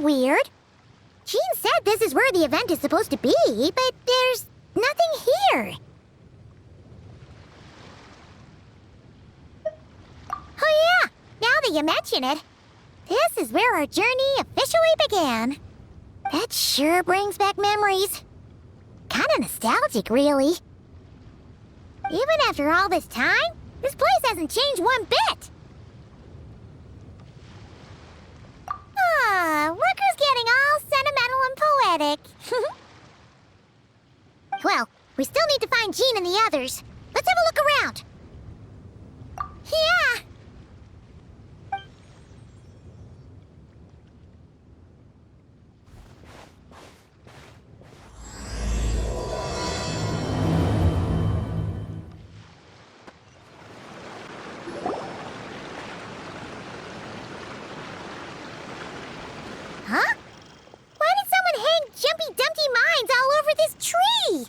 weird. Jean said this is where the event is supposed to be, but there's nothing here. Oh yeah, now that you mention it, this is where our journey officially began. That sure brings back memories. Kinda nostalgic, really. Even after all this time, this place hasn't changed one bit. Look who's getting all sentimental and poetic. Well, we still need to find Jean and the others. Let's have a look around. Yeah! Huh? Why did someone hang Jumpy Dumpty mines all over this tree?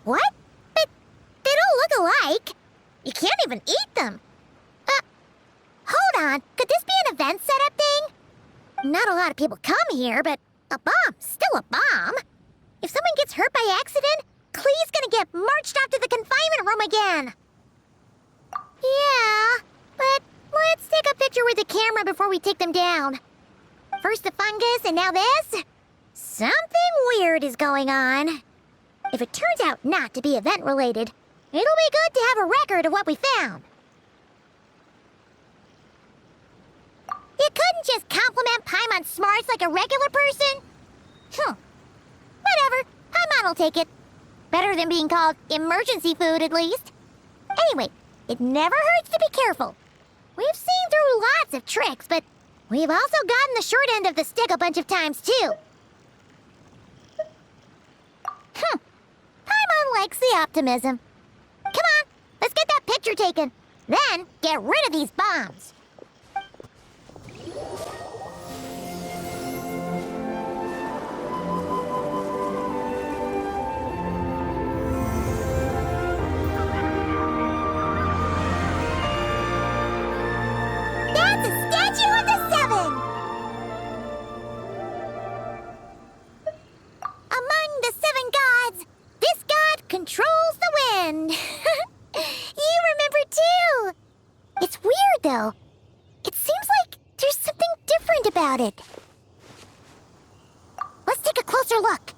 What? But they don't look alike. You can't even eat them. Hold on. Could this be an event setup thing? Not a lot of people come here, but a bomb's still a bomb. If someone gets hurt by accident, Clee's gonna get marched off to the confinement room again. Yeah, but let's take a picture with the camera before we take them down. First the fungus, and now this? Something weird is going on. If it turns out not to be event-related, it'll be good to have a record of what we found. You couldn't just compliment Paimon's smarts like a regular person? Whatever, Paimon will take it. Better than being called emergency food, at least. Anyway, it never hurts to be careful. We've seen through lots of tricks, but we've also gotten the short end of the stick a bunch of times, too. Paimon likes the optimism. Come on, let's get that picture taken. Then, get rid of these bombs. That's a statue of the Seven! Among the seven gods, this god controls the wind. You remember too. It's weird though. It seems like there's something different about it. Let's take a closer look.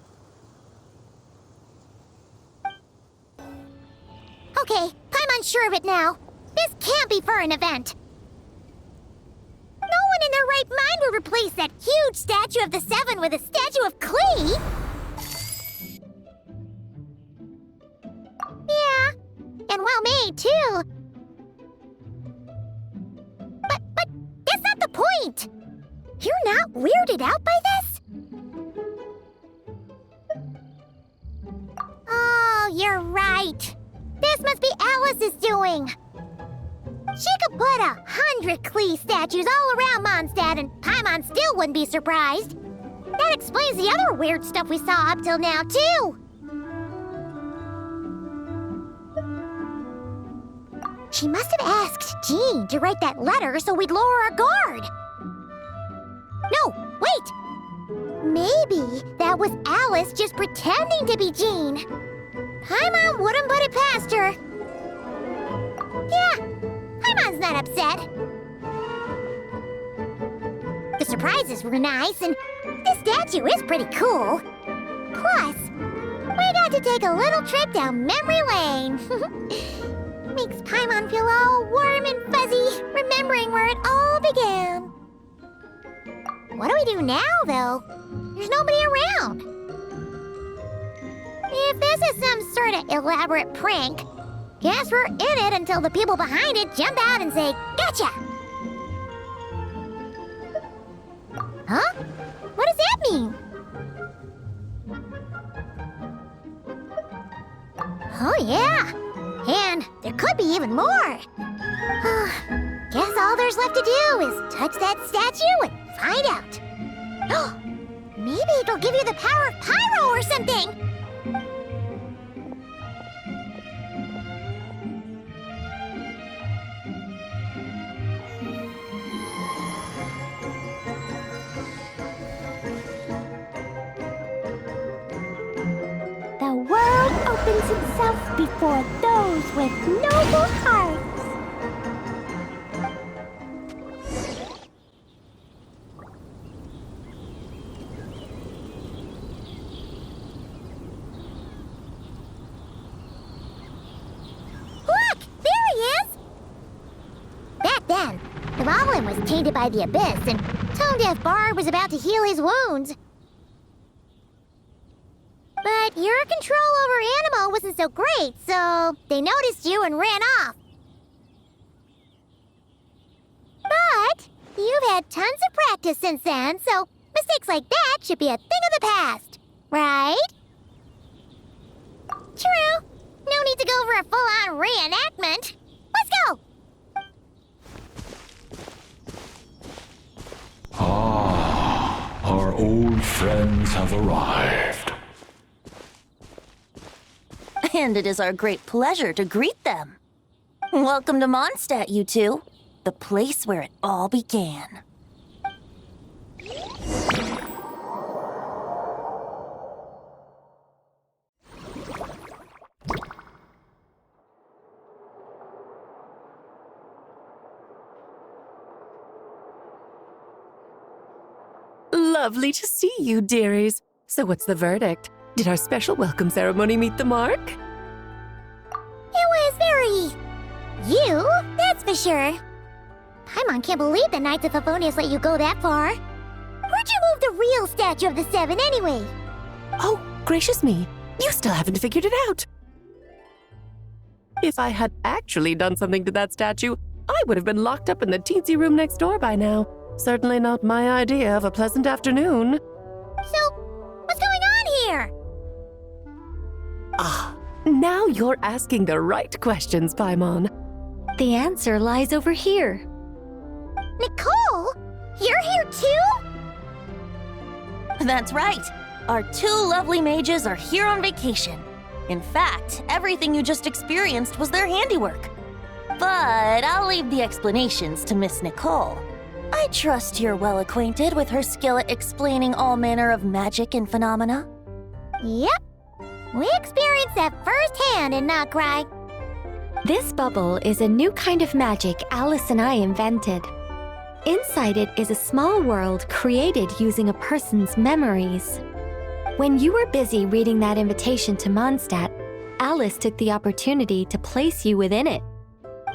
Okay, Paimon's sure of it now. This can't be for an event. No one in their right mind would replace that huge statue of the Seven with a statue of Klee. Yeah, and well made, too. But that's not the point. You're not weirded out by this? Oh, you're right. This must be Alice's doing. She could put 100 Klee statues all around Mondstadt and Paimon still wouldn't be surprised. That explains the other weird stuff we saw up till now, too. She must have asked Jean to write that letter so we'd lower our guard. No, wait! Maybe that was Alice just pretending to be Jean. Paimon wouldn't put it past her. Yeah, Paimon's not upset. The surprises were nice, and this statue is pretty cool. Plus, we got to take a little trip down memory lane. Makes Paimon feel all warm and fuzzy, remembering where it all began. What do we do now, though? There's nobody around. If this is some sort of elaborate prank, guess we're in it until the people behind it jump out and say, "Gotcha!" Huh? What does that mean? Oh, yeah. And there could be even more. Guess all there's left to do is touch that statue and find out. Maybe it'll give you the power of pyro or something. opens itself before those with noble hearts. Look! There he is! Back then, the Goblin was tainted by the Abyss, and Tone-Deaf Bard was about to heal his wounds. But your control over Animo wasn't so great, so they noticed you and ran off. But you've had tons of practice since then, so mistakes like that should be a thing of the past, right? True. No need to go for a full-on reenactment. Let's go! Ah, our old friends have arrived. And it is our great pleasure to greet them. Welcome to Mondstadt, you two. The place where it all began. Lovely to see you, dearies. So what's the verdict? Did our special welcome ceremony meet the mark? It was very... you, that's for sure. Paimon can't believe the Knights of Favonius let you go that far. Where'd you move the real statue of the Seven anyway? Oh, gracious me. You still haven't figured it out. If I had actually done something to that statue, I would have been locked up in the teensy room next door by now. Certainly not my idea of a pleasant afternoon. So, what's going on here? Ah, now you're asking the right questions, Paimon. The answer lies over here. Nicole? You're here too? That's right. Our two lovely mages are here on vacation. In fact, everything you just experienced was their handiwork. But I'll leave the explanations to Miss Nicole. I trust you're well acquainted with her skill at explaining all manner of magic and phenomena. Yep. We experienced that firsthand in Notcry. This bubble is a new kind of magic Alice and I invented. Inside it is a small world created using a person's memories. When you were busy reading that invitation to Mondstadt, Alice took the opportunity to place you within it.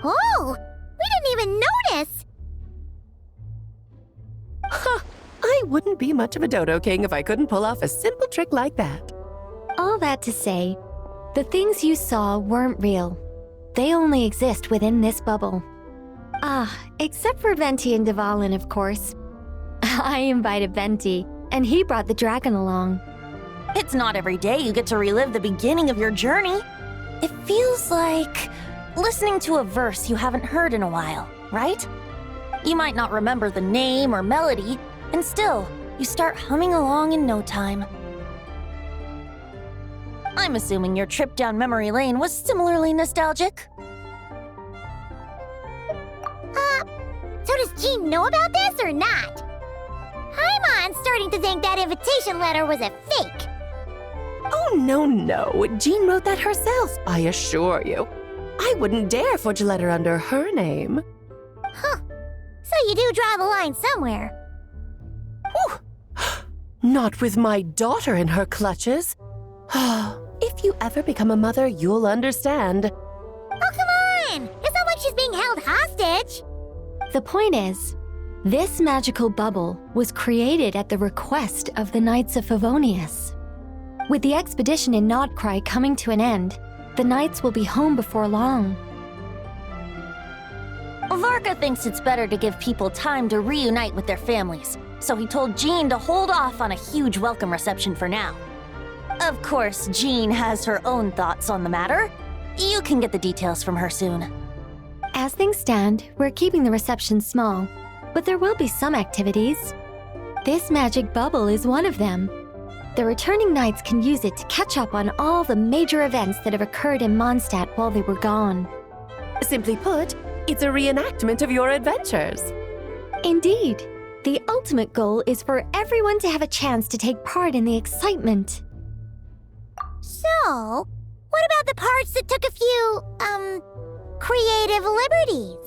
Oh, we didn't even notice. I wouldn't be much of a Dodo King if I couldn't pull off a simple trick like that. All that to say, the things you saw weren't real. They only exist within this bubble. Ah, except for Venti and Dvalin, of course. I invited Venti, and he brought the dragon along. It's not every day you get to relive the beginning of your journey. It feels like listening to a verse you haven't heard in a while, right? You might not remember the name or melody, and still, you start humming along in no time. I'm assuming your trip down memory lane was similarly nostalgic. So does Jean know about this or not? Paimon's starting to think that invitation letter was a fake. Oh, no. Jean wrote that herself, I assure you. I wouldn't dare forge a letter under her name. Huh. So you do draw the line somewhere. Whew. Not with my daughter in her clutches. If you ever become a mother, you'll understand. Oh, come on! It's not like she's being held hostage. The point is, this magical bubble was created at the request of the Knights of Favonius. With the expedition in Notcry coming to an end, the Knights will be home before long. Varka thinks it's better to give people time to reunite with their families, so he told Jean to hold off on a huge welcome reception for now. Of course, Jean has her own thoughts on the matter. You can get the details from her soon. As things stand, we're keeping the reception small, but there will be some activities. This magic bubble is one of them. The returning Knights can use it to catch up on all the major events that have occurred in Mondstadt while they were gone. Simply put, it's a reenactment of your adventures. Indeed. The ultimate goal is for everyone to have a chance to take part in the excitement. So, What about the parts that took a few, creative liberties?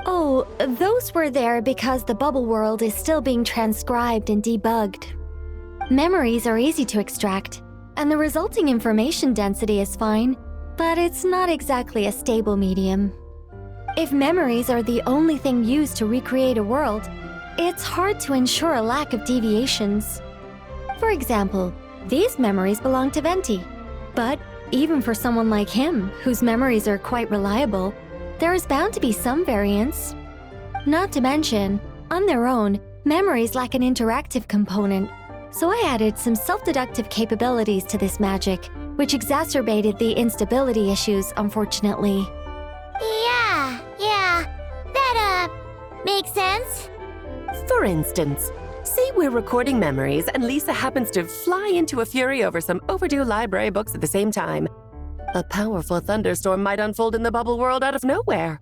Oh, those were there because the bubble world is still being transcribed and debugged. Memories are easy to extract, and the resulting information density is fine, but it's not exactly a stable medium. If memories are the only thing used to recreate a world, it's hard to ensure a lack of deviations. For example, these memories belong to Venti, but even for someone like him, whose memories are quite reliable, there is bound to be some variance. Not to mention, on their own, memories lack an interactive component, so I added some self-deductive capabilities to this magic, which exacerbated the instability issues, unfortunately. Yeah, that, makes sense. For instance, say we're recording memories and Lisa happens to fly into a fury over some overdue library books at the same time. A powerful thunderstorm might unfold in the bubble world out of nowhere.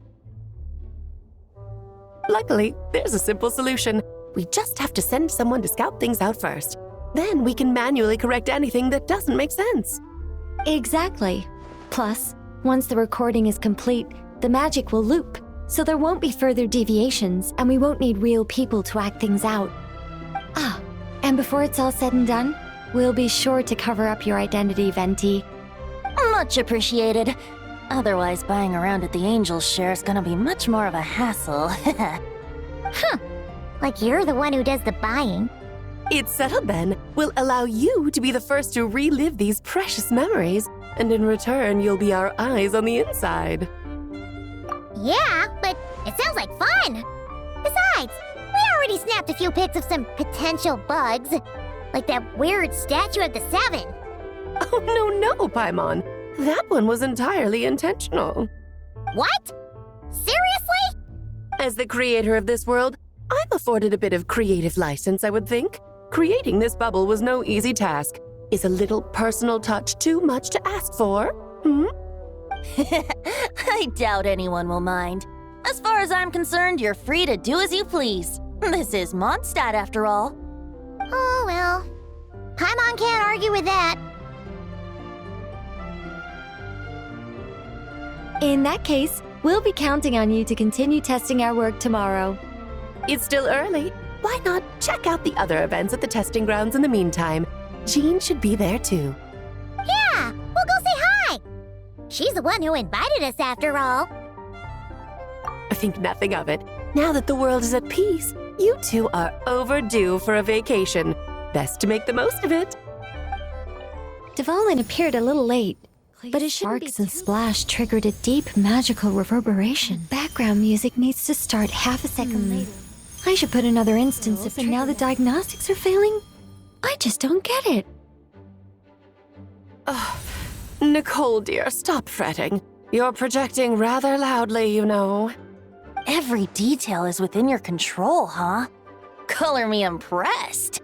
Luckily, there's a simple solution. We just have to send someone to scout things out first. Then we can manually correct anything that doesn't make sense. Exactly. Plus, once the recording is complete, the magic will loop, so there won't be further deviations, and we won't need real people to act things out. Ah, and before it's all said and done, we'll be sure to cover up your identity, Venti. Much appreciated. Otherwise, buying around at the Angel's share is gonna be much more of a hassle. Like you're the one who does the buying. It's settled then. We'll allow you to be the first to relive these precious memories, and in return, you'll be our eyes on the inside. Yeah, but it sounds like fun. Besides, we already snapped a few pics of some potential bugs, like that weird statue of the Seven. Oh, no, Paimon. That one was entirely intentional. What? Seriously? As the creator of this world, I'm afforded a bit of creative license, I would think. Creating this bubble was no easy task. Is a little personal touch too much to ask for? I doubt anyone will mind. As far as I'm concerned, you're free to do as you please. This is Mondstadt, after all. Oh, well. Paimon can't argue with that. In that case, we'll be counting on you to continue testing our work tomorrow. It's still early. Why not check out the other events at the testing grounds in the meantime? Jean should be there too. Yeah, we'll go say hi. She's the one who invited us after all. I think nothing of it. Now that the world is at peace, you two are overdue for a vacation. Best to make the most of it. Dvalin appeared a little late, but his sparks and splash triggered a deep magical reverberation. Background music needs to start half a second later. I should put another instance of now the diagnostics are failing? I just don't get it. Nicole, dear, stop fretting. You're projecting rather loudly, you know. Every detail is within your control, huh? Color me impressed.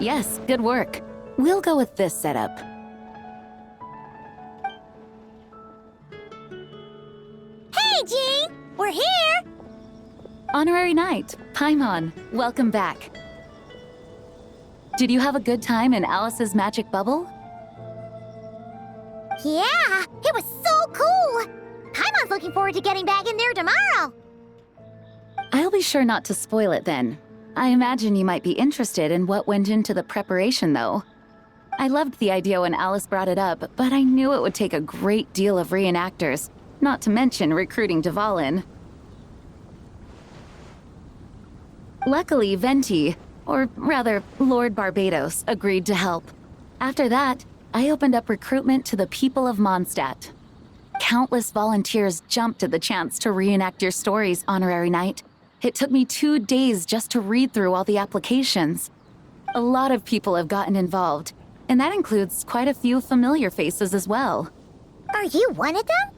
Yes, good work. We'll go with this setup. Hey, Jean! We're here! Honorary Knight, Paimon, welcome back. Did you have a good time in Alice's magic bubble? Yeah, it was so cool! Paimon's looking forward to getting back in there tomorrow. I'll be sure not to spoil it then. I imagine you might be interested in what went into the preparation, though. I loved the idea when Alice brought it up, but I knew it would take a great deal of reenactors, not to mention recruiting Dvalin. Luckily, Venti, or rather, Lord Barbados, agreed to help. After that, I opened up recruitment to the people of Mondstadt. Countless volunteers jumped at the chance to reenact your stories, Honorary Knight. It took me 2 days just to read through all the applications. A lot of people have gotten involved, and that includes quite a few familiar faces as well. Are you one of them?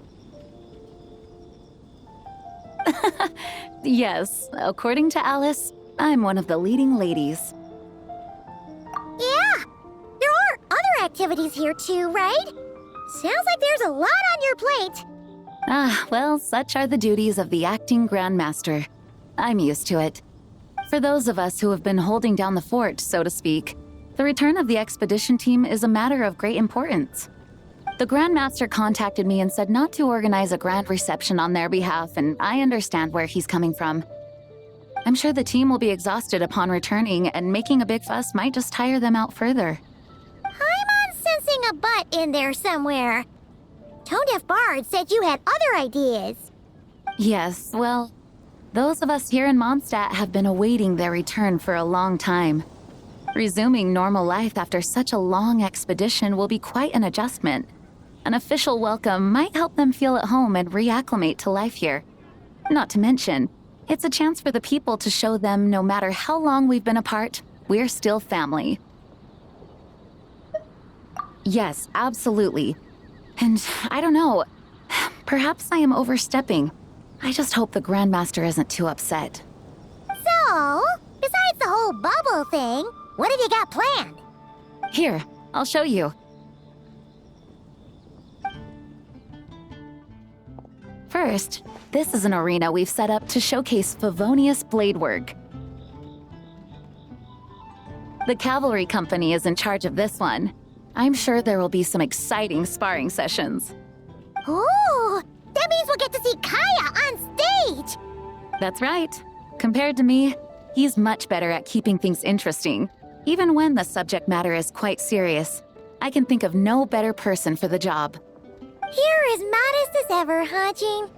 Yes, according to Alice, I'm one of the leading ladies. Yeah, there are other activities here too, right? Sounds like there's a lot on your plate. Well, such are the duties of the acting Grandmaster. I'm used to it. For those of us who have been holding down the fort, so to speak, the return of the expedition team is a matter of great importance. The Grandmaster contacted me and said not to organize a grand reception on their behalf, and I understand where he's coming from. I'm sure the team will be exhausted upon returning, and making a big fuss might just tire them out further. I'm sensing a butt in there somewhere. Tone-deaf Bard said you had other ideas. Yes, well, those of us here in Mondstadt have been awaiting their return for a long time. Resuming normal life after such a long expedition will be quite an adjustment. An official welcome might help them feel at home and reacclimate to life here. Not to mention, it's a chance for the people to show them no matter how long we've been apart, we're still family. Yes, absolutely. And I don't know, perhaps I am overstepping. I just hope the Grandmaster isn't too upset. So, besides the whole bubble thing, what have you got planned? Here, I'll show you. First, this is an arena we've set up to showcase Favonius blade work. The Cavalry Company is in charge of this one. I'm sure there will be some exciting sparring sessions. Ooh, that means we'll get to see Kaya on stage! That's right. Compared to me, he's much better at keeping things interesting, even when the subject matter is quite serious. I can think of no better person for the job. You're as modest as ever, huh, Jean?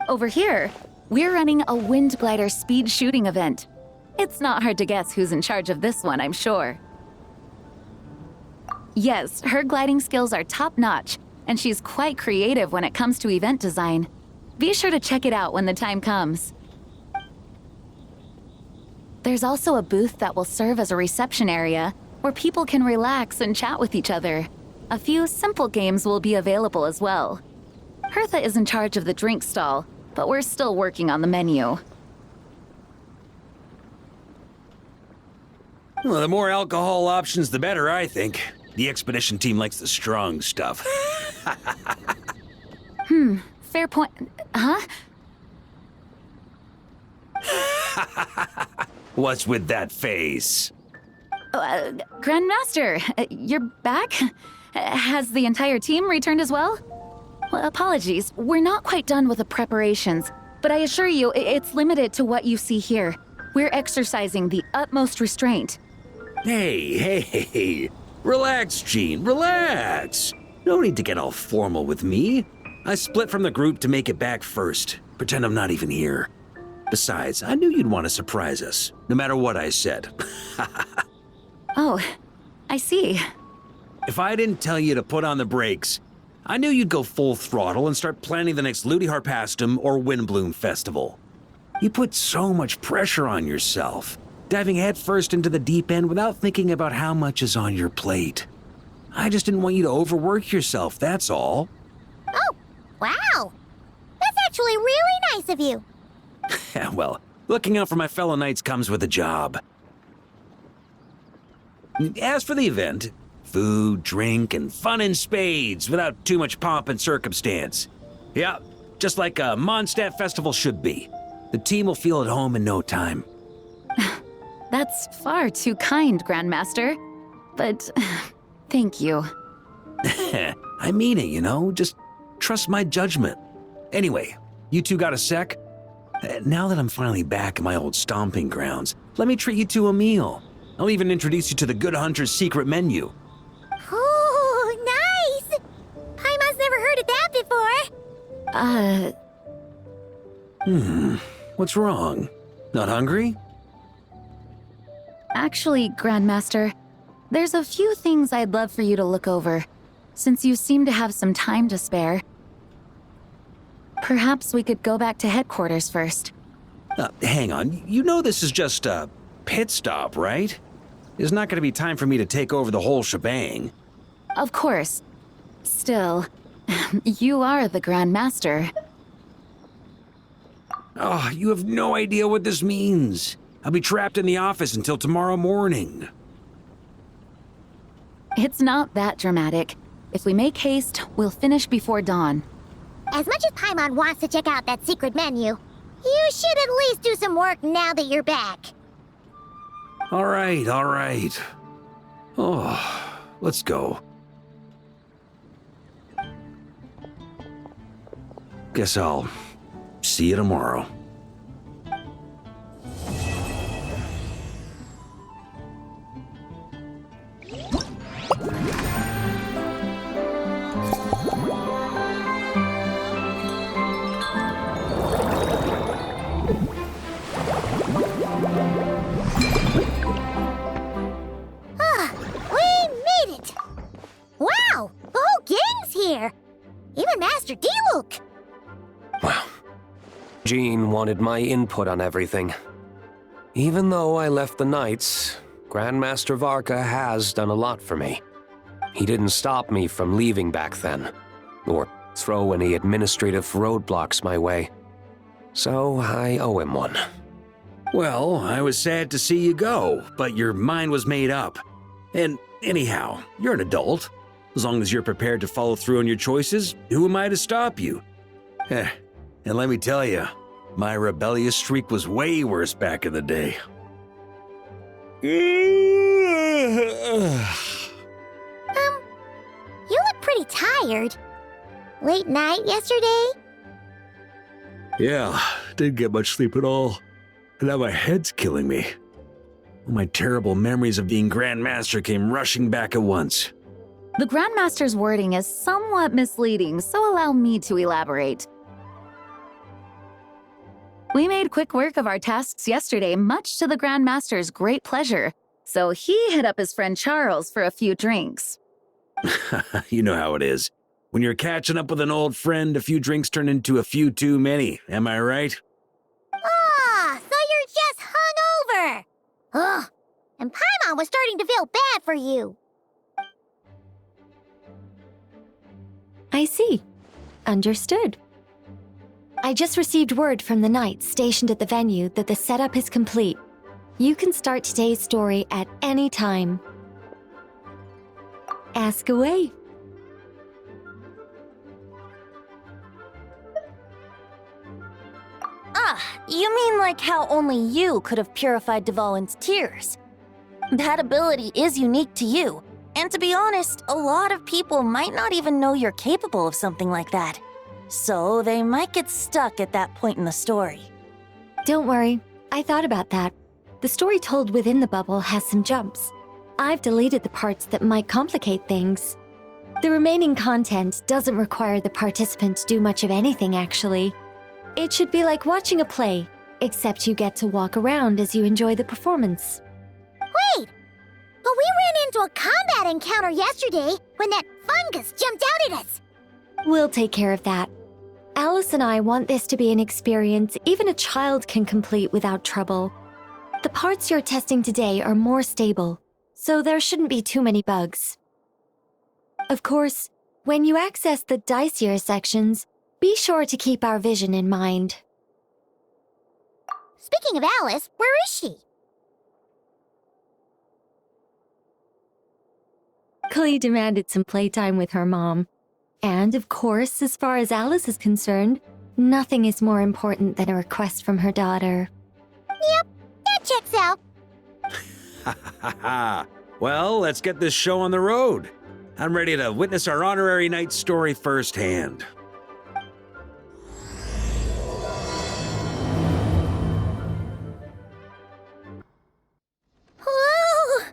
Over here, we're running a wind glider speed shooting event. It's not hard to guess who's in charge of this one, I'm sure. Yes, her gliding skills are top-notch, and she's quite creative when it comes to event design. Be sure to check it out when the time comes. There's also a booth that will serve as a reception area where people can relax and chat with each other. A few simple games will be available as well. Hertha is in charge of the drink stall, but we're still working on the menu. Well, the more alcohol options, the better, I think. The expedition team likes the strong stuff. Fair point. Huh? What's with that face? Grandmaster, you're back? Has the entire team returned as well? Well, apologies, we're not quite done with the preparations, but I assure you, it's limited to what you see here. We're exercising the utmost restraint. Hey. Relax, Gene, relax. No need to get all formal with me. I split from the group to make it back first. Pretend I'm not even here. Besides, I knew you'd want to surprise us, no matter what I said. Oh, I see. If I didn't tell you to put on the brakes, I knew you'd go full throttle and start planning the next Ludi Harpastum or Windbloom Festival. You put so much pressure on yourself, diving headfirst into the deep end without thinking about how much is on your plate. I just didn't want you to overwork yourself, that's all. Oh, wow! That's actually really nice of you. Well, looking out for my fellow knights comes with a job. As for the event, food, drink, and fun in spades without too much pomp and circumstance. Yeah, just like a Mondstadt festival should be. The team will feel at home in no time. That's far too kind, Grandmaster. But thank you. I mean it, you know? Just trust my judgment. Anyway, you two got a sec? Now that I'm finally back in my old stomping grounds, let me treat you to a meal. I'll even introduce you to the Good Hunter's secret menu. Ooh, nice! Paimon's never heard of that before. What's wrong? Not hungry? Actually, Grandmaster, there's a few things I'd love for you to look over, since you seem to have some time to spare. Perhaps we could go back to headquarters first. Hang on, you know this is just a pit stop, right? There's not gonna be time for me to take over the whole shebang. Of course. Still, you are the Grandmaster. Oh, you have no idea what this means. I'll be trapped in the office until tomorrow morning. It's not that dramatic. If we make haste, we'll finish before dawn. As much as Paimon wants to check out that secret menu, you should at least do some work now that you're back. All right. Oh, let's go. Guess I'll see you tomorrow. We made it! Wow! The whole gang's here! Even Master D-Luke! Wow. Jean wanted my input on everything. Even though I left the Knights, Grandmaster Varka has done a lot for me. He didn't stop me from leaving back then, or throw any administrative roadblocks my way. So I owe him one. Well, I was sad to see you go, but your mind was made up. And anyhow, you're an adult. As long as you're prepared to follow through on your choices, who am I to stop you? And let me tell you, my rebellious streak was way worse back in the day. You look pretty tired. Late night yesterday? Yeah, didn't get much sleep at all. And now my head's killing me. All my terrible memories of being Grandmaster came rushing back at once. The Grandmaster's wording is somewhat misleading, so allow me to elaborate. We made quick work of our tasks yesterday, much to the Grandmaster's great pleasure, so he hit up his friend Charles for a few drinks. You know how it is. When you're catching up with an old friend, a few drinks turn into a few too many, am I right? Ah, so you're just hungover! Ugh, and Paimon was starting to feel bad for you. I see. Understood. I just received word from the Knights stationed at the venue that the setup is complete. You can start today's story at any time. Ask away. Ah, you mean like how only you could have purified Dvalin's tears? That ability is unique to you, and to be honest, a lot of people might not even know you're capable of something like that. So they might get stuck at that point in the story. Don't worry, I thought about that. The story told within the bubble has some jumps. I've deleted the parts that might complicate things. The remaining content doesn't require the participant to do much of anything, actually. It should be like watching a play, except you get to walk around as you enjoy the performance. Wait! But we ran into a combat encounter yesterday when that fungus jumped out at us! We'll take care of that. Alice and I want this to be an experience even a child can complete without trouble. The parts you're testing today are more stable, so there shouldn't be too many bugs. Of course, when you access the dicier sections, be sure to keep our vision in mind. Speaking of Alice, where is she? Clee demanded some playtime with her mom. And, of course, as far as Alice is concerned, nothing is more important than a request from her daughter. Yep, that checks out. Ha ha ha! Well, let's get this show on the road. I'm ready to witness our honorary knight's story firsthand. Whoa!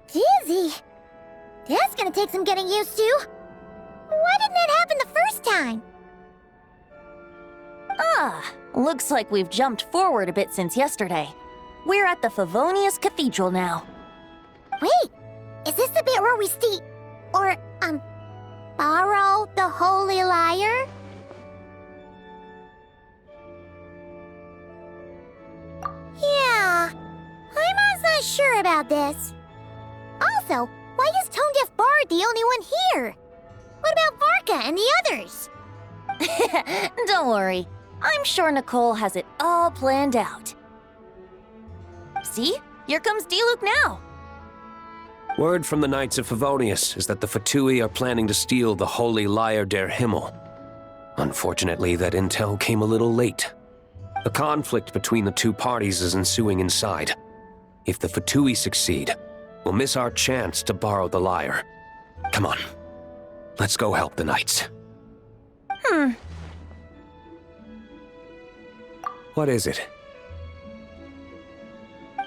Dizzy! That's gonna take some getting used to. Why didn't that happen the first time? Ah, looks like we've jumped forward a bit since yesterday. We're at the Favonius Cathedral now. Wait, is this the bit where we borrow the Holy Lyre? Yeah, I'm not sure about this. Also, why is Tone Deaf Bard the only one here? What about Varka and the others? Don't worry, I'm sure Nicole has it all planned out. See? Here comes D-Luke now. Word from the Knights of Favonius is that the Fatui are planning to steal the Holy Lyre der Himmel. Unfortunately, that intel came a little late. A conflict between the two parties is ensuing inside. If the Fatui succeed, we'll miss our chance to borrow the lyre. Come on, let's go help the Knights. What is it?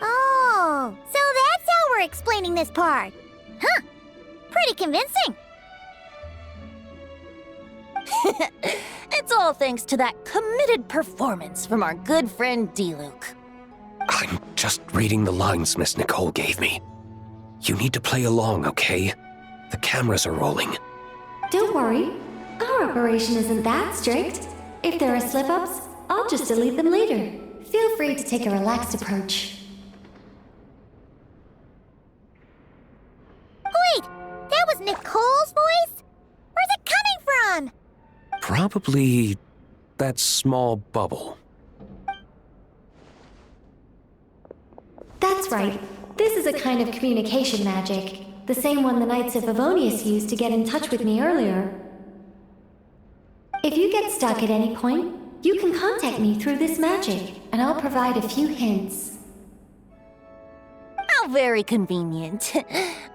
Oh, so that's how we're explaining this part. Huh. Pretty convincing. It's all thanks to that committed performance from our good friend D-Luke. I'm just reading the lines Miss Nicole gave me. You need to play along, okay? The cameras are rolling. Don't worry. Our operation isn't that strict. If there are slip-ups, I'll just delete them later. Feel free to take a relaxed approach. Wait, that was Nicole's voice? Where's it coming from? Probably that small bubble. That's right. This is a kind of communication magic. The same one the Knights of Favonius used to get in touch with me earlier. If you get stuck at any point, you can contact me through this magic, and I'll provide a few hints. How very convenient.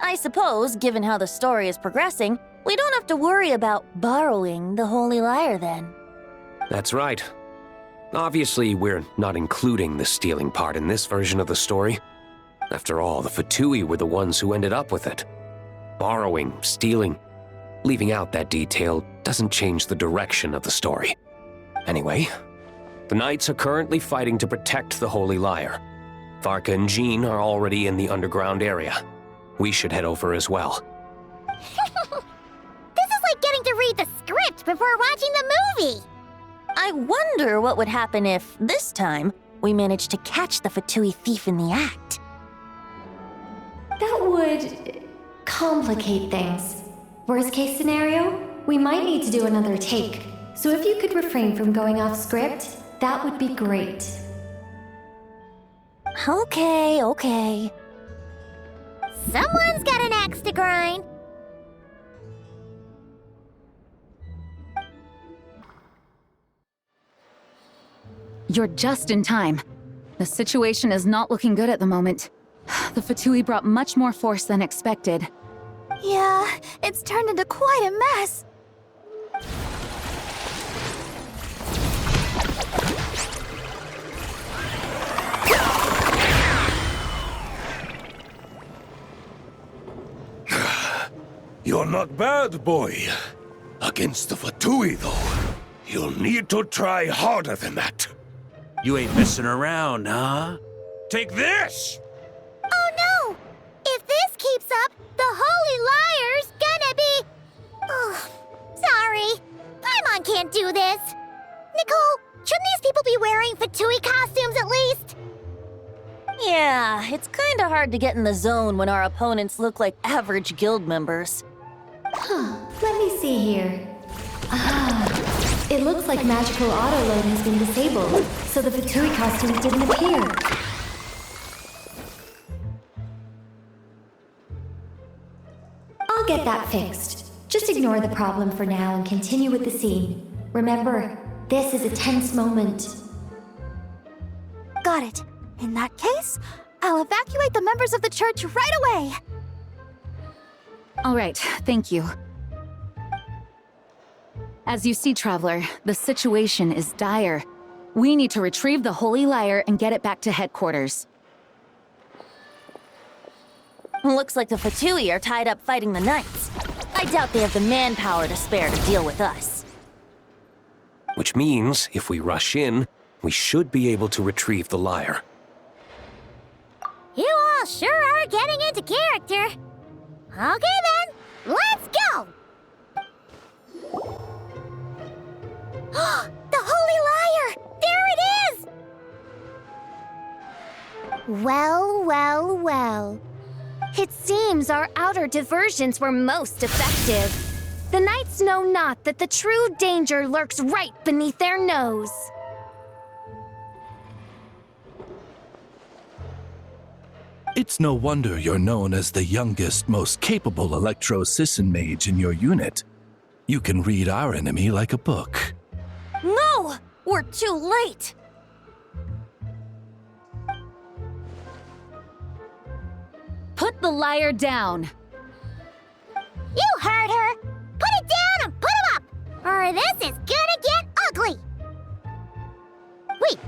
I suppose, given how the story is progressing, we don't have to worry about borrowing the Holy Lyre then. That's right. Obviously, we're not including the stealing part in this version of the story. After all, the Fatui were the ones who ended up with it. Borrowing, stealing, leaving out that detail doesn't change the direction of the story. Anyway, the Knights are currently fighting to protect the Holy Lyre. Varka and Jean are already in the underground area. We should head over as well. This is like getting to read the script before watching the movie. I wonder what would happen if, this time, we managed to catch the Fatui thief in the act. That would complicate things. Worst case scenario, we might need to do another take. So if you could refrain from going off script, that would be great. Okay. Someone's got an axe to grind. You're just in time. The situation is not looking good at the moment. The Fatui brought much more force than expected. Yeah, it's turned into quite a mess. You're not bad, boy. Against the Fatui, though, you'll need to try harder than that. You ain't messing around, huh? Take this! Oh no! If this keeps up, the Holy Lyre's gonna be... Oh, sorry. Paimon can't do this. Nicole, shouldn't these people be wearing Fatui costumes at least? Yeah, it's kinda hard to get in the zone when our opponents look like average guild members. Let me see here. It looks like magical autoload has been disabled, so the Fatui costumes didn't appear. I'll get that fixed. Just ignore the problem for now and continue with the scene. Remember, this is a tense moment. Got it. In that case, I'll evacuate the members of the church right away. All right, thank you. As you see, Traveler, the situation is dire. We need to retrieve the Holy Lyre and get it back to headquarters. Looks like the Fatui are tied up fighting the Knights. I doubt they have the manpower to spare to deal with us. Which means, if we rush in, we should be able to retrieve the lyre. You all sure are getting into character. Okay then, let's go! The Holy Lyre! There it is! Well. It seems our outer diversions were most effective. The Knights know not that the true danger lurks right beneath their nose. It's no wonder you're known as the youngest, most capable Electro-Sisson mage in your unit. You can read our enemy like a book. No! We're too late! Put the lyre down! You heard her! Put it down and put him up! Or this is gonna get ugly! Wait,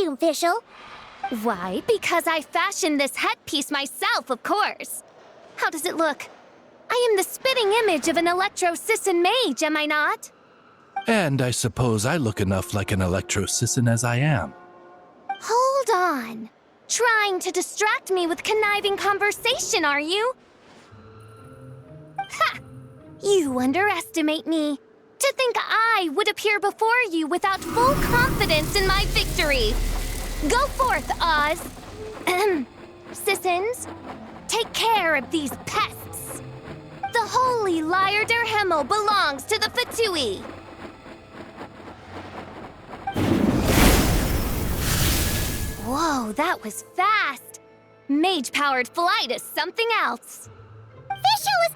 Doomfischl. Why? Because I fashioned this headpiece myself, of course. How does it look? I am the spitting image of an Electro-Sisson mage, am I not? And I suppose I look enough like an Electro-Sisson as I am. Hold on. Trying to distract me with conniving conversation, are you? Ha! You underestimate me. To think I would appear before you without full confidence in my victory. Go forth, Oz. Sissons, take care of these pests. The holy Lyre der Himmel belongs to the Fatui. Whoa, that was fast. Mage-powered flight is something else. Fischl is...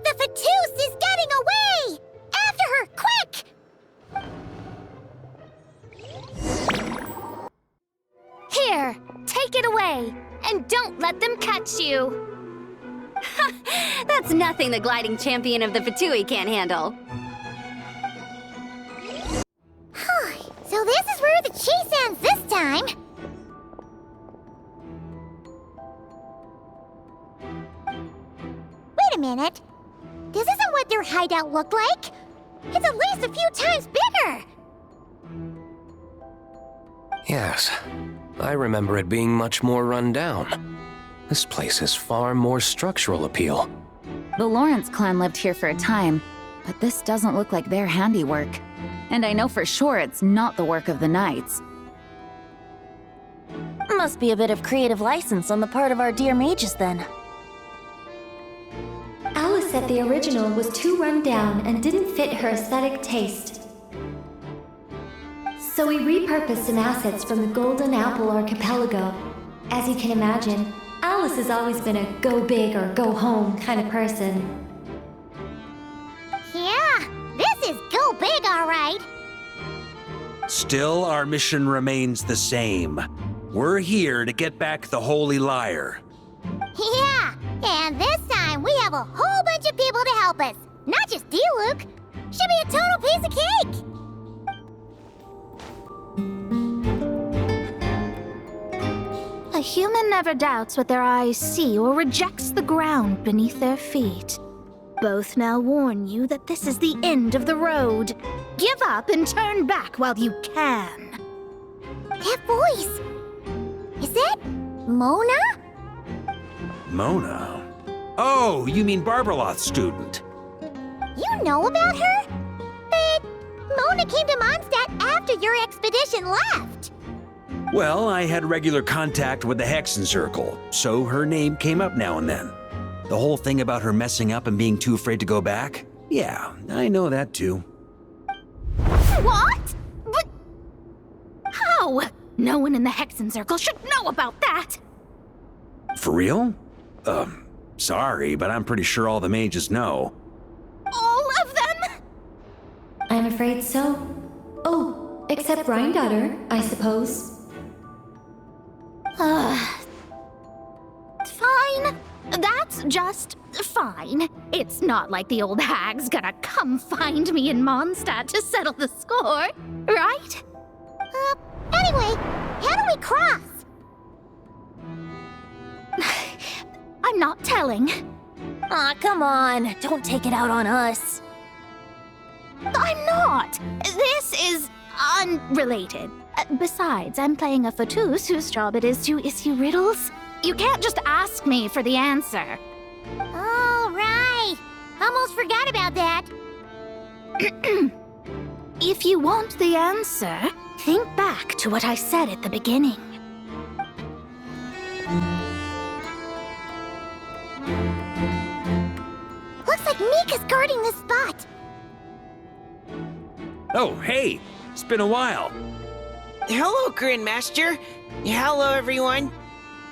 the Fatus is getting away! After her, quick! Here, take it away, and don't let them catch you. That's nothing the gliding champion of the Fatui can't handle. So this is where the chase ends this time. Wait a minute. This isn't what their hideout looked like. It's at least a few times bigger. Yes, I remember it being much more run down. This place has far more structural appeal. The Lawrence clan lived here for a time, but this doesn't look like their handiwork. And I know for sure it's not the work of the Knights. Must be a bit of creative license on the part of our dear mages then. Alice said the original was too run down and didn't fit her aesthetic taste. So we repurposed some assets from the Golden Apple Archipelago. As you can imagine, Alice has always been a go big or go home kind of person. Yeah, this is go big, all right. Still, our mission remains the same. We're here to get back the Holy Lyre. Yeah, and this time we have a whole bunch of people to help us. Not just you, Luke. Should be a total piece of cake. A human never doubts what their eyes see or rejects the ground beneath their feet. Both now warn you that this is the end of the road. Give up and turn back while you can. That voice. Is that Mona? Mona? Oh, you mean Barbarloth's student. You know about her? But Mona came to Mondstadt after your expedition left. Well, I had regular contact with the Hexen Circle, so her name came up now and then. The whole thing about her messing up and being too afraid to go back? Yeah, I know that too. What? But how? No one in the Hexen Circle should know about that. For real? Sorry, but I'm pretty sure all the mages know. All of them? I'm afraid so. Oh, except Granddaughter, I suppose. Fine. That's just fine. It's not like the old hag's gonna come find me in Mondstadt to settle the score, right? Anyway, how do we cross? I'm not telling. Aw, come on. Don't take it out on us. I'm not. This is unrelated. Besides, I'm playing a Fatus whose job it is to issue riddles. You can't just ask me for the answer. All right. Almost forgot about that. If you want the answer, think back to what I said at the beginning. Looks like Mika's guarding this spot. Oh, hey! It's been a while. Hello, Grandmaster. Hello, everyone.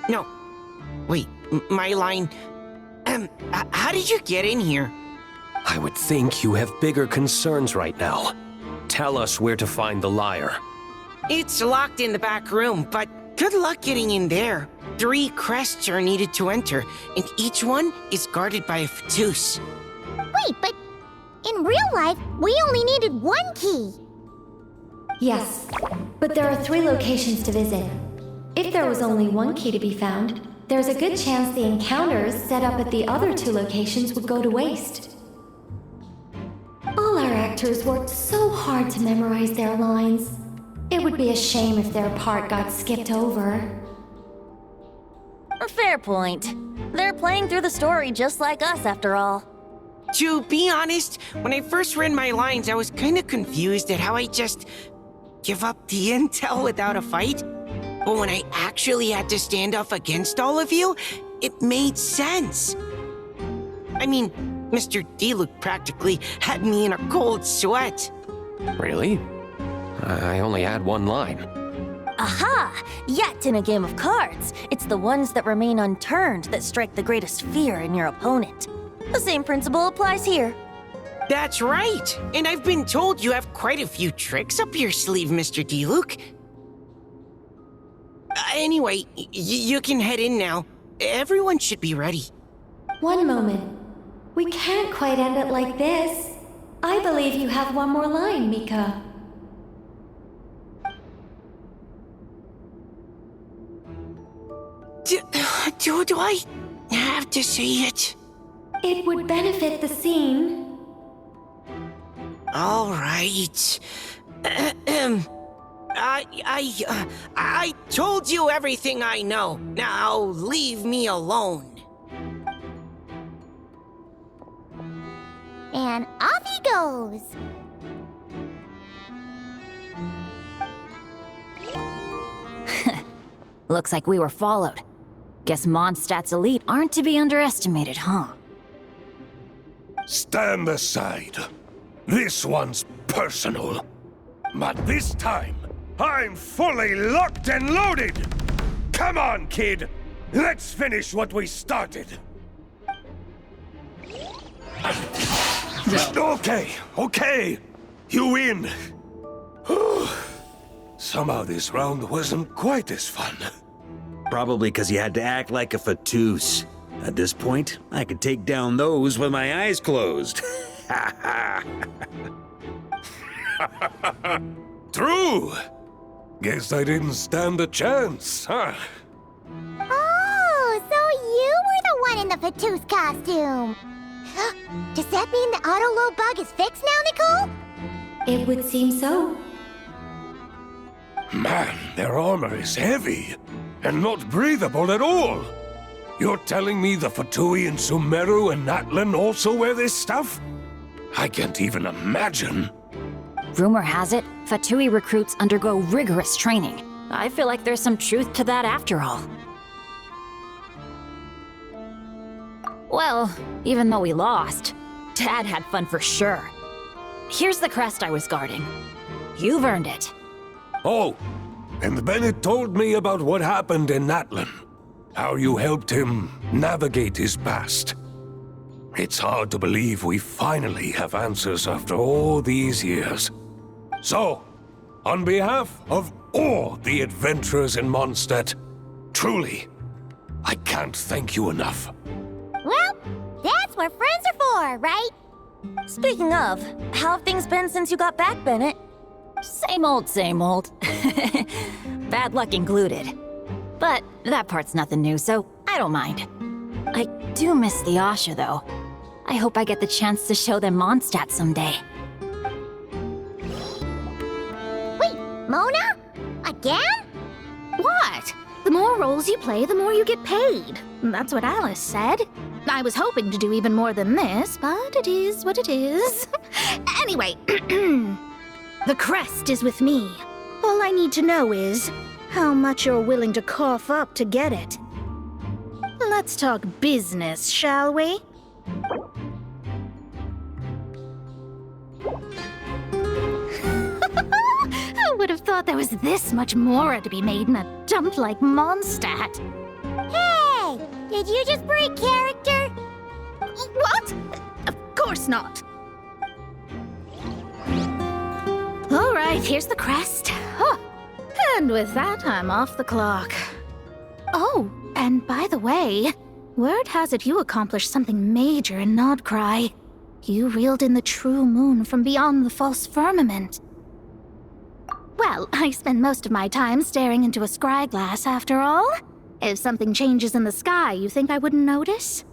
No. Wait, my line. How did you get in here? I would think you have bigger concerns right now. Tell us where to find the lyre. It's locked in the back room, but good luck getting in there. 3 crests are needed to enter, and each one is guarded by a Fatus. Wait, but in real life, we only needed 1 key. Yes, but there are 3 locations to visit. If there was only one key to be found, there's a good chance the encounters set up at the other 2 locations would go to waste. All our actors worked so hard to memorize their lines. It would be a shame if their part got skipped over. A fair point. They're playing through the story just like us, after all. To be honest, when I first read my lines, I was kind of confused at how I just give up the intel without a fight. But when I actually had to stand up against all of you, it made sense. I mean, Mr. Diluc practically had me in a cold sweat. Really? I only had one line. Aha! Yet in a game of cards, it's the ones that remain unturned that strike the greatest fear in your opponent. The same principle applies here. That's right! And I've been told you have quite a few tricks up your sleeve, Mr. Diluc. Anyway, you can head in now. Everyone should be ready. One moment. We can't quite end it like this. I believe you have one more line, Mika. Do I have to say it? It would benefit the scene. All right. I told you everything I know. Now leave me alone. And off he goes. Looks like we were followed. Guess Mondstadt's elite aren't to be underestimated, huh? Stand aside. This one's personal. But this time, I'm fully locked and loaded! Come on, kid! Let's finish what we started! Okay. You win! Somehow this round wasn't quite as fun. Probably because you had to act like a fatus. At this point, I could take down those with my eyes closed. True! Guess I didn't stand a chance, huh? Oh, so you were the one in the Fatus costume. Does that mean the auto-low bug is fixed now, Nicole? It would seem so. Man, their armor is heavy and not breathable at all. You're telling me the Fatui in Sumeru and Natlan also wear this stuff? I can't even imagine. Rumor has it, Fatui recruits undergo rigorous training. I feel like there's some truth to that after all. Well, even though we lost, Dad had fun for sure. Here's the crest I was guarding. You've earned it. Oh, and Bennett told me about what happened in Natlan. How you helped him navigate his past. It's hard to believe we finally have answers after all these years. So, on behalf of all the adventurers in Mondstadt, truly, I can't thank you enough. Well, that's what friends are for, right? Speaking of, how have things been since you got back, Bennett? Same old, same old. Bad luck included. But that part's nothing new, so I don't mind. I do miss the Asha, though. I hope I get the chance to show them Mondstadt someday. Wait, Mona? Again? What? The more roles you play, the more you get paid. That's what Alice said. I was hoping to do even more than this, but it is what it is. Anyway, the crest is with me. All I need to know is how much you're willing to cough up to get it. Let's talk business, shall we? I would have thought there was this much more to be made in a dump like Mondstadt. Hey! Did you just break character? What? Of course not. All right, here's the crest. Huh. And with that, I'm off the clock. Oh, and by the way, word has it you accomplished something major in Nodcry. You reeled in the true moon from beyond the false firmament. Well, I spend most of my time staring into a scry glass after all. If something changes in the sky, you think I wouldn't notice?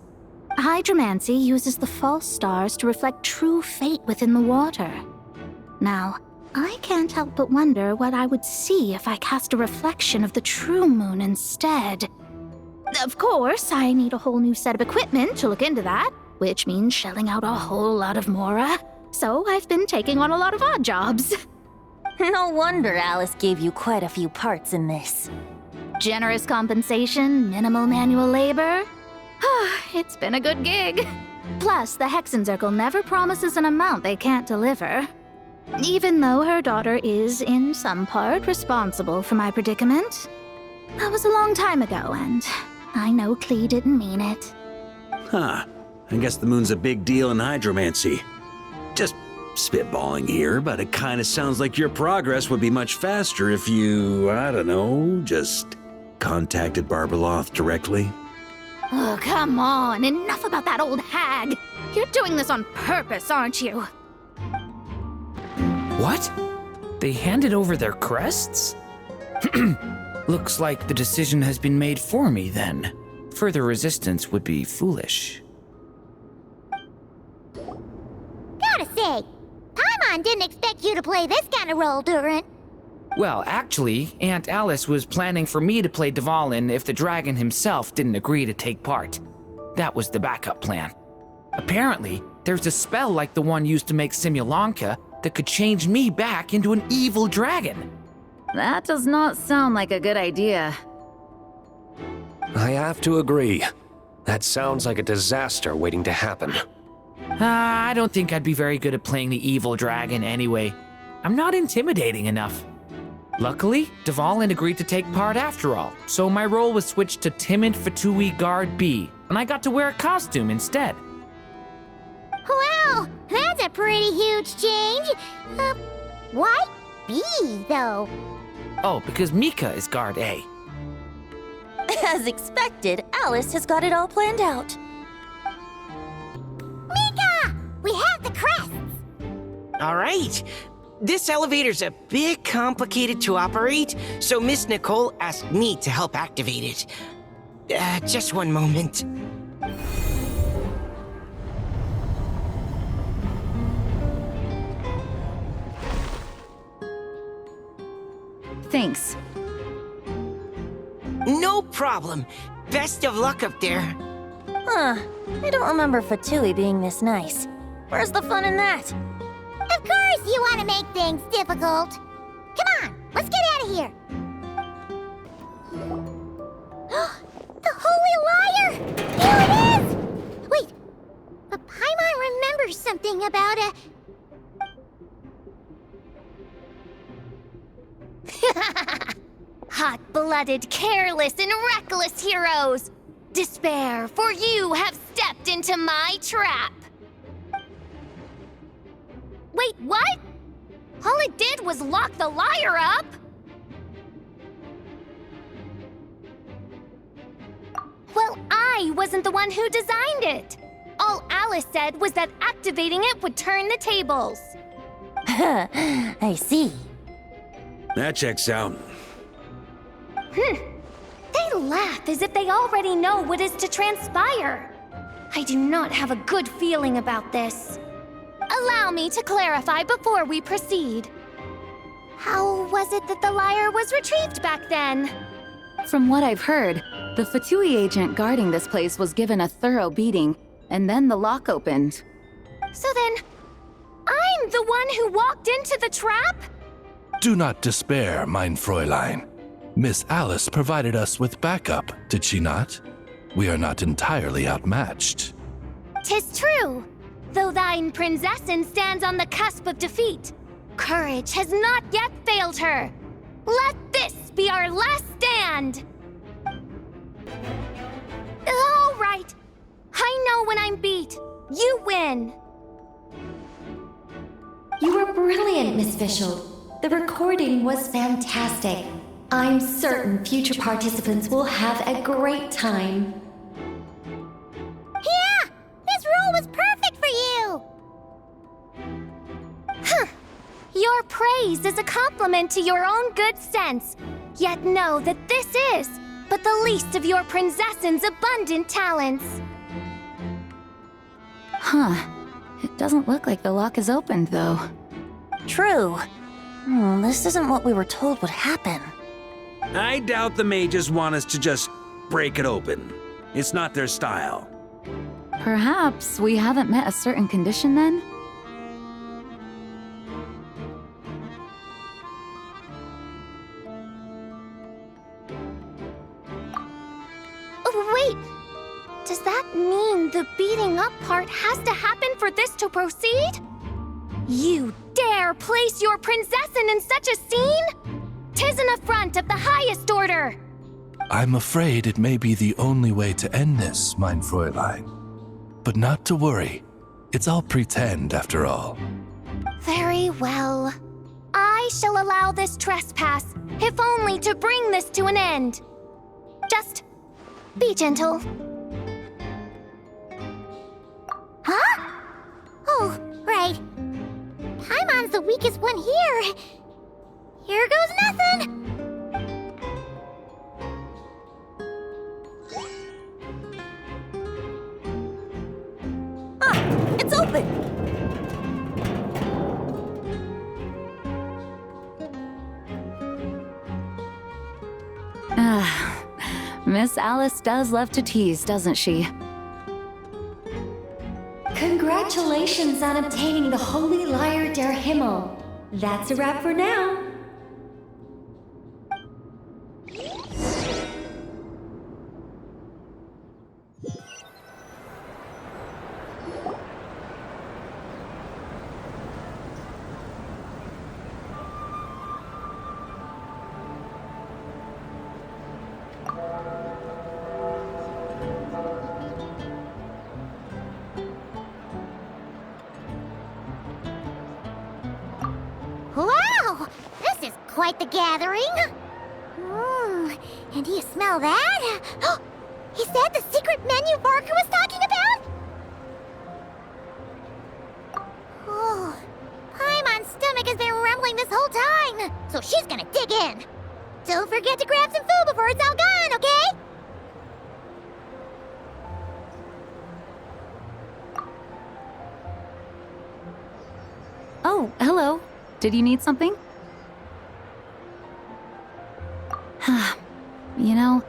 Hydromancy uses the false stars to reflect true fate within the water. Now, I can't help but wonder what I would see if I cast a reflection of the true moon instead. Of course, I need a whole new set of equipment to look into that, which means shelling out a whole lot of mora. So I've been taking on a lot of odd jobs. No wonder Alice gave you quite a few parts in this. Generous compensation, minimal manual labor. It's been a good gig. Plus, the Hexen Circle never promises an amount they can't deliver. Even though her daughter is, in some part, responsible for my predicament. That was a long time ago, and I know Klee didn't mean it. Huh. I guess the moon's a big deal in hydromancy. Just spitballing here, but it kind of sounds like your progress would be much faster if you, I don't know, just contacted Barbeloth directly. Oh, come on. Enough about that old hag. You're doing this on purpose, aren't you? What? They handed over their crests? Looks like the decision has been made for me then. Further resistance would be foolish. Gotta say, Paimon didn't expect you to play this kind of role, Durin. Well, actually, Aunt Alice was planning for me to play Dvalin if the dragon himself didn't agree to take part. That was the backup plan. Apparently, there's a spell like the one used to make Simulanka that could change me back into an evil dragon. That does not sound like a good idea. I have to agree. That sounds like a disaster waiting to happen. I don't think I'd be very good at playing the evil dragon anyway. I'm not intimidating enough. Luckily, Dvalin agreed to take part after all, so my role was switched to Timid Fatui Guard B, and I got to wear a costume instead. Wow, that's a pretty huge change. Why B, though? Oh, because Mika is Guard A. As expected, Alice has got it all planned out. Mika! We have the crests! All right. This elevator's a bit complicated to operate, so Miss Nicole asked me to help activate it. Just one moment. Thanks. No problem. Best of luck up there. Huh. I don't remember Fatui being this nice. Where's the fun in that? Of course you want to make things difficult. Come on, let's get out of here. The Holy Liar! Here it is! Wait, but Paimon remembers something about a... Hot-blooded, careless, and reckless heroes! Despair, for you have stepped into my trap! Wait, what? All it did was lock the liar up? Well, I wasn't the one who designed it. All Alice said was that activating it would turn the tables. I see. That checks out. They laugh as if they already know what is to transpire. I do not have a good feeling about this. Allow me to clarify before we proceed. How was it that the liar was retrieved back then? From what I've heard, the Fatui agent guarding this place was given a thorough beating, and then the lock opened. So then, I'm the one who walked into the trap? Do not despair, mein Fräulein. Miss Alice provided us with backup, did she not? We are not entirely outmatched. 'Tis true. Though thine Prinzessin stands on the cusp of defeat, courage has not yet failed her. Let this be our last stand! All right. I know when I'm beat. You win. You were brilliant, Miss Fischl. The recording was fantastic. I'm certain future participants will have a great time. Yeah! This role was perfect for you! Your praise is a compliment to your own good sense. Yet know that this is but the least of your princess's abundant talents. Huh. It doesn't look like the lock is opened, though. True. This isn't what we were told would happen. I doubt the mages want us to just break it open. It's not their style. Perhaps we haven't met a certain condition then? Oh, wait! Does that mean the beating up part has to happen for this to proceed? You dare place your princessin in such a scene? 'Tis an affront of the highest order! I'm afraid it may be the only way to end this, mein Fräulein. But not to worry. It's all pretend, after all. Very well. I shall allow this trespass, if only to bring this to an end. Just be gentle. Huh? Oh, right. Paimon's the weakest one here. Here goes nothing. It's open! Miss Alice does love to tease, doesn't she? Congratulations on obtaining the Holy Lyre der Himmel. That's a wrap for now. Wow! This is quite the gathering. And do you smell that? Is that the secret menu Barker was talking about? Oh, Paimon's stomach has been rumbling this whole time, so she's gonna dig in. Don't forget to grab some food before it's all gone, okay? Oh, hello. Did you need something? You know,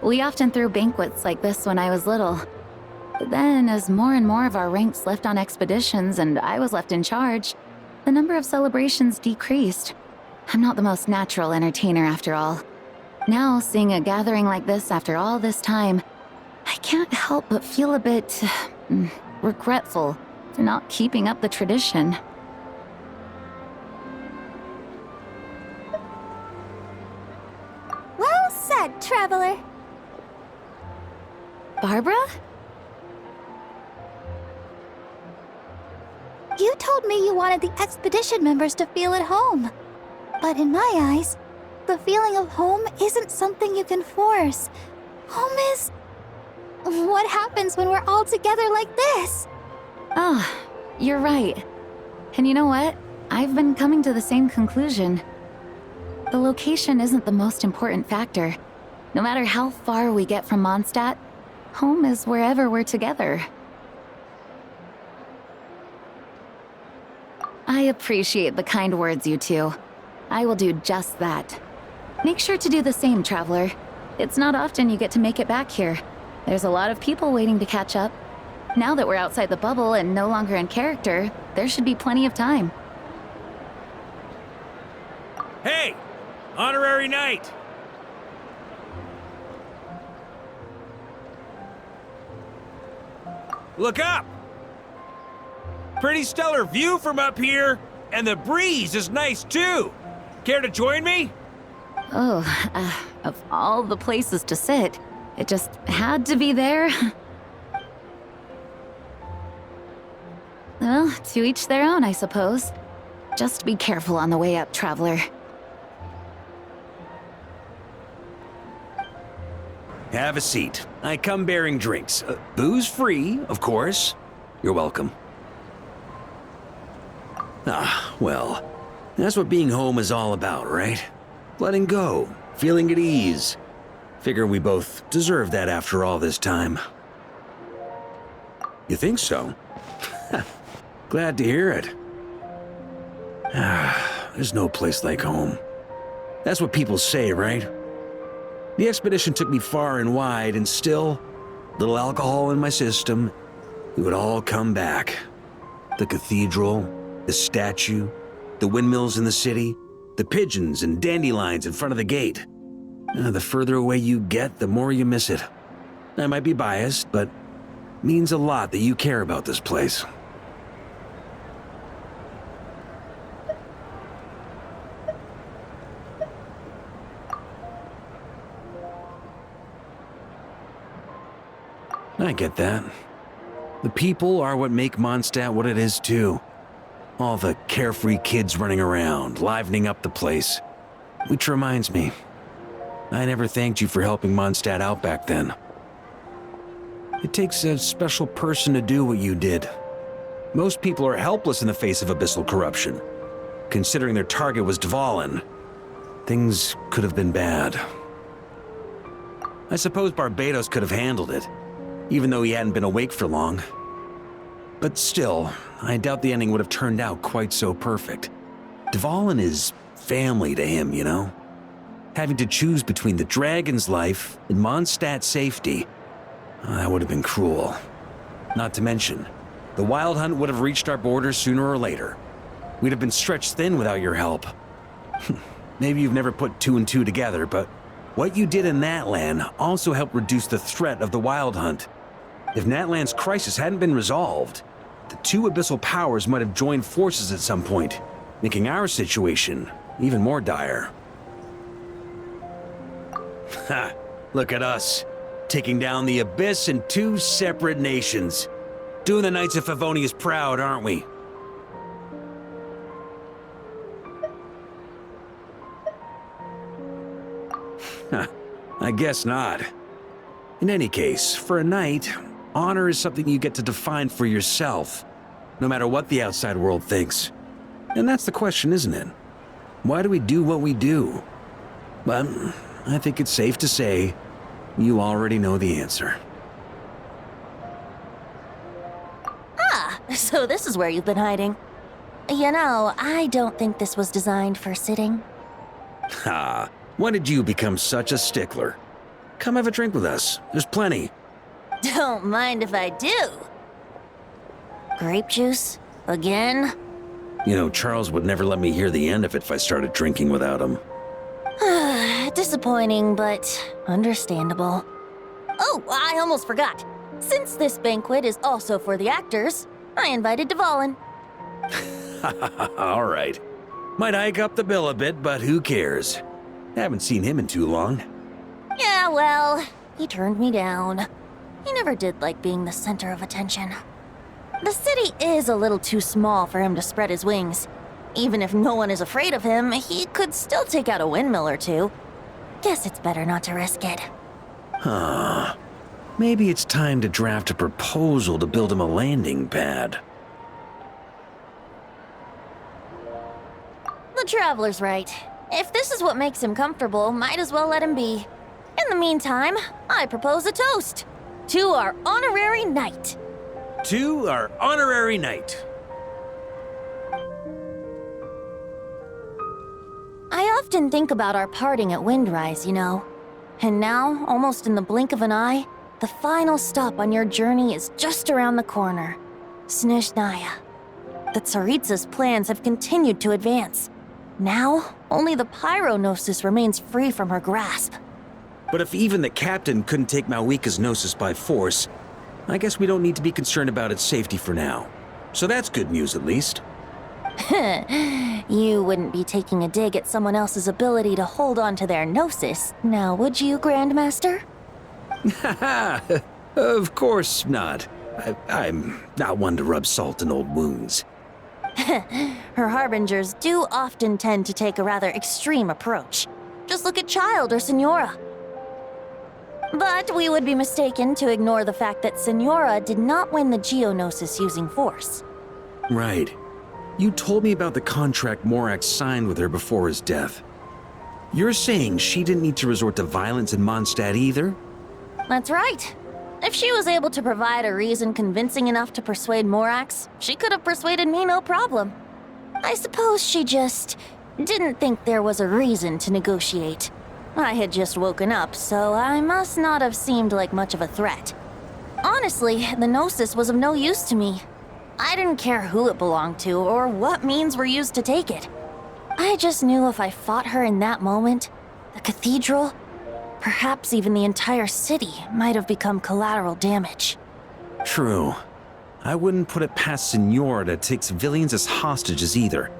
we often threw banquets like this when I was little. But then, as more and more of our ranks left on expeditions and I was left in charge, the number of celebrations decreased. I'm not the most natural entertainer after all. Now, seeing a gathering like this after all this time, I can't help but feel a bit regretful for not keeping up the tradition. Well said, traveler. Barbara? You told me you wanted the expedition members to feel at home. But in my eyes, the feeling of home isn't something you can force. Home is what happens when we're all together like this. Oh, you're right. And you know what? I've been coming to the same conclusion. The location isn't the most important factor. No matter how far we get from Mondstadt, home is wherever we're together. I appreciate the kind words, you two. I will do just that. Make sure to do the same, traveler. It's not often you get to make it back here. There's a lot of people waiting to catch up. Now that we're outside the bubble and no longer in character, there should be plenty of time. Hey! Honorary knight! Look up! Pretty stellar view from up here, and the breeze is nice too. Care to join me? Oh, of all the places to sit, it just had to be there. Well, to each their own, I suppose. Just be careful on the way up, traveler. Have a seat. I come bearing drinks. Booze free, of course. You're welcome. Ah, well, That's what being home is all about, right? Letting go, feeling at ease. Figure we both deserve that after all this time. You think so? Glad to hear it. There's no place like home. That's what people say, right? The expedition took me far and wide, and still, little alcohol in my system, it would all come back. The cathedral, the statue, the windmills in the city, the pigeons and dandelions in front of the gate. The further away you get, the more you miss it. I might be biased, but it means a lot that you care about this place. I get that. The people are what make Mondstadt what it is, too. All the carefree kids running around, livening up the place. Which reminds me, I never thanked you for helping Mondstadt out back then. It takes a special person to do what you did. Most people are helpless in the face of abyssal corruption. Considering their target was Dvalin, things could have been bad. I suppose Barbados could have handled it, even though he hadn't been awake for long. But still, I doubt the ending would have turned out quite so perfect. Dvalin is family to him, you know? Having to choose between the dragon's life and Mondstadt's safety, that would have been cruel. Not to mention, the Wild Hunt would have reached our borders sooner or later. We'd have been stretched thin without your help. Maybe you've never put two and two together, but what you did in Natlan also helped reduce the threat of the Wild Hunt. If Natlan's crisis hadn't been resolved, the two abyssal powers might have joined forces at some point, making our situation even more dire. Ha! Look at us, taking down the Abyss in two separate nations. Doing the Knights of Favonius proud, aren't we? I guess not. In any case, for a knight, honor is something you get to define for yourself, no matter what the outside world thinks. And that's the question, isn't it? Why do we do what we do? But I think it's safe to say you already know the answer. Ah, so this is where you've been hiding. You know, I don't think this was designed for sitting. Ha! When did you become such a stickler? Come have a drink with us. There's plenty. Don't mind if I do. Grape juice? Again? You know, Charles would never let me hear the end of it if I started drinking without him. Disappointing, but understandable. Oh, I almost forgot. Since this banquet is also for the actors, I invited Dvalin. All right. Might hike up the bill a bit, but who cares? Haven't seen him in too long. Yeah, well, he turned me down. He never did like being the center of attention. The city is a little too small for him to spread his wings. Even if no one is afraid of him, he could still take out a windmill or two. Guess it's better not to risk it. Huh. Maybe it's time to draft a proposal to build him a landing pad. The Traveler's right. If this is what makes him comfortable, might as well let him be. In the meantime, I propose a toast to our honorary knight. To our honorary knight. I often think about our parting at Windrise, you know. And now, almost in the blink of an eye, the final stop on your journey is just around the corner. Snezhnaya. The Tsaritsa's plans have continued to advance. Now, only the Pyro-Gnosis remains free from her grasp. But if even the captain couldn't take Malwika's Gnosis by force, I guess we don't need to be concerned about its safety for now. So that's good news, at least. You wouldn't be taking a dig at someone else's ability to hold on to their Gnosis, now would you, Grandmaster? Haha, of course not. I'm not one to rub salt in old wounds. Her harbingers do often tend to take a rather extreme approach. Just look at Child or Signora. But we would be mistaken to ignore the fact that Signora did not win the Geonosis using force. Right. You told me about the contract Morax signed with her before his death. You're saying she didn't need to resort to violence in Mondstadt either? That's right. If she was able to provide a reason convincing enough to persuade Morax, she could have persuaded me no problem. I suppose she just didn't think there was a reason to negotiate. I had just woken up, so I must not have seemed like much of a threat. Honestly, the Gnosis was of no use to me. I didn't care who it belonged to or what means were used to take it. I just knew if I fought her in that moment, the cathedral, perhaps even the entire city, might have become collateral damage. True. I wouldn't put it past Signora to take civilians as hostages either.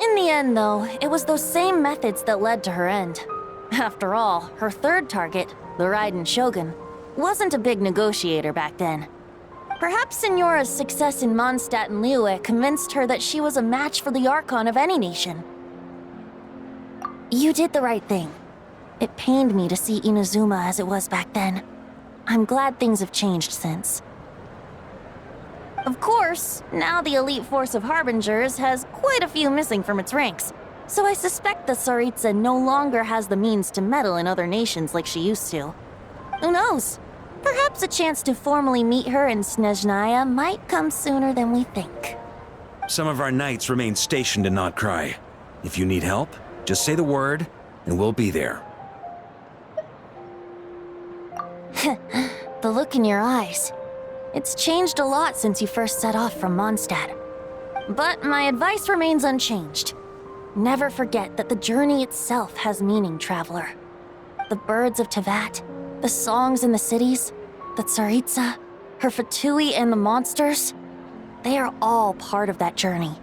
In the end, though, it was those same methods that led to her end. After all, her third target, the Raiden Shogun, wasn't a big negotiator back then. Perhaps Signora's success in Mondstadt and Liyue convinced her that she was a match for the Archon of any nation. You did the right thing. It pained me to see Inazuma as it was back then. I'm glad things have changed since. Of course, now the elite force of Harbingers has quite a few missing from its ranks, so I suspect the Tsaritsa no longer has the means to meddle in other nations like she used to. Who knows? Perhaps a chance to formally meet her in Snezhnaya might come sooner than we think. Some of our knights remain stationed in Not Cry. If you need help, just say the word, and we'll be there. The look in your eyes. It's changed a lot since you first set off from Mondstadt. But my advice remains unchanged. Never forget that the journey itself has meaning, traveler. The birds of Tevat, the songs in the cities, the Tsaritsa, her Fatui and the monsters, they are all part of that journey.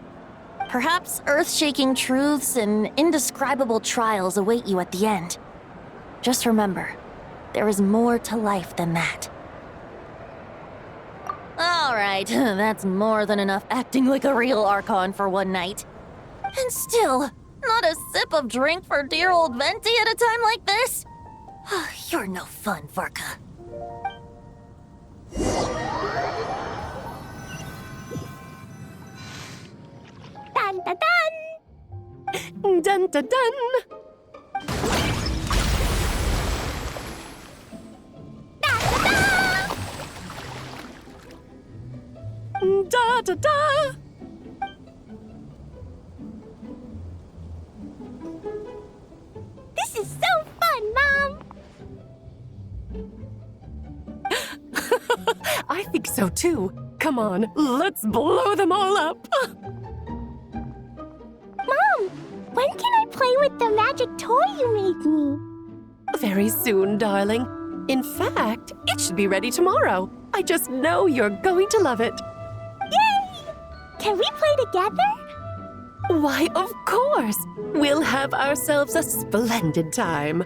Perhaps earth-shaking truths and indescribable trials await you at the end. Just remember, there is more to life than that. All right, that's more than enough acting like a real Archon for one night. And still, not a sip of drink for dear old Venti at a time like this? You're no fun, Varka. Dun dun dun! Dun dun dun! Da da da! This is so fun, Mom! I think so too. Come on, let's blow them all up. Mom, when can I play with the magic toy you made me? Very soon, darling. In fact, it should be ready tomorrow. I just know you're going to love it. Yay! Can we play together? Why, of course. We'll have ourselves a splendid time.